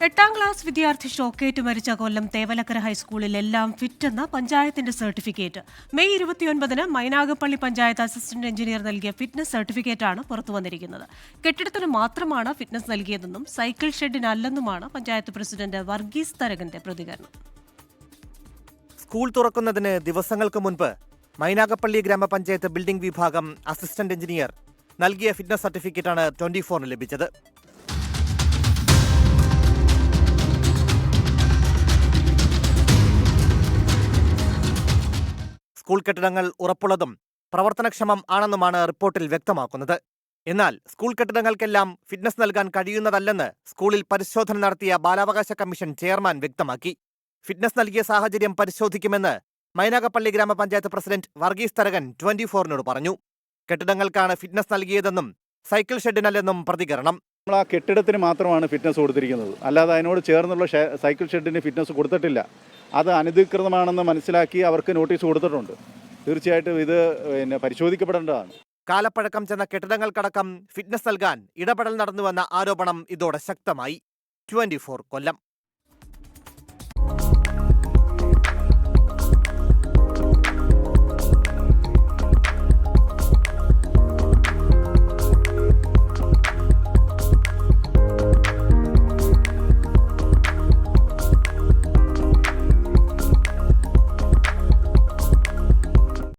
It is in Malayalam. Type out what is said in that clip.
8ാം ക്ലാസ് വിദ്യാർത്ഥി ഷോക്കേറ്റ് മരിച്ച കൊല്ലം തേവലക്കര ഹൈസ്കൂളിൽ എല്ലാം ഫിറ്റെന്ന പഞ്ചായത്തിന്റെ സർട്ടിഫിക്കറ്റ് മെയ് 29-ന് മൈനാഗപ്പള്ളി പഞ്ചായത്ത് അസിസ്റ്റന്റ് എഞ്ചിനീയർ നൽകിയ ഫിറ്റ്നസ് സർട്ടിഫിക്കറ്റാണ് പുറത്തുവന്നിരിക്കുന്നത്. കെട്ടിടത്തിന് മാത്രമാണ് ഫിറ്റ്നസ് നൽകിയതെന്നും സൈക്കിൾ ഷെഡിനല്ലെന്നുമാണ് പഞ്ചായത്ത് പ്രസിഡന്റ് വർഗീസ് തരകന്റെ പ്രതികരണം. സ്കൂൾ തുറക്കുന്നതിന് ദിവസങ്ങൾക്ക് മുൻപ് മൈനാഗപ്പള്ളി ഗ്രാമപഞ്ചായത്ത് ബിൽഡിംഗ് വിഭാഗം അസിസ്റ്റന്റ് എഞ്ചിനീയർ നൽകിയ ഫിറ്റ്നസ് സർട്ടിഫിക്കറ്റാണ് 24-ന് ലഭിച്ചത്. സ്കൂൾ കെട്ടിടങ്ങൾ ഉറപ്പുള്ളതും പ്രവർത്തനക്ഷമം ആണെന്നുമാണ് റിപ്പോർട്ടിൽ വ്യക്തമാക്കുന്നത്. എന്നാൽ സ്കൂൾ കെട്ടിടങ്ങൾക്കെല്ലാം ഫിറ്റ്നസ് നൽകാൻ കഴിയുന്നതല്ലെന്ന് സ്കൂളിൽ പരിശോധന നടത്തിയ ബാലാവകാശ കമ്മീഷൻ ചെയർമാൻ വ്യക്തമാക്കി. ഫിറ്റ്നസ് നൽകിയ സാഹചര്യം പരിശോധിക്കുമെന്ന് മൈനാഗപ്പള്ളി ഗ്രാമപഞ്ചായത്ത് പ്രസിഡന്റ് വർഗീസ് തരകൻ 24-നോട് പറഞ്ഞു. കെട്ടിടങ്ങൾക്കാണ് ഫിറ്റ്നസ് നൽകിയതെന്നും സൈക്കിൾ ഷെഡിനല്ലെന്നും പ്രതികരണം. നമ്മൾ ആ കെട്ടിടത്തിന് മാത്രമാണ് ഫിറ്റ്നസ് കൊടുത്തിരിക്കുന്നത്, അല്ലാതെ അതിനോട് ചേർന്നുള്ള സൈക്കിൾ ഷെഡിന് ഫിറ്റ്നസ് കൊടുത്തിട്ടില്ല. അത് അനധികൃതമാണെന്ന് മനസ്സിലാക്കി അവർക്ക് നോട്ടീസ് കൊടുത്തിട്ടുണ്ട്. തീർച്ചയായിട്ടും ഇത് പരിശോധിക്കപ്പെടേണ്ടതാണ്. കാലപ്പഴക്കം ചെന്ന കെട്ടിടങ്ങൾക്കടക്കം ഫിറ്റ്നസ് നൽകാൻ ഇടപെടൽ നടന്നുവെന്ന ആരോപണം ഇതോടെ ശക്തമായി. 24 കൊല്ലം.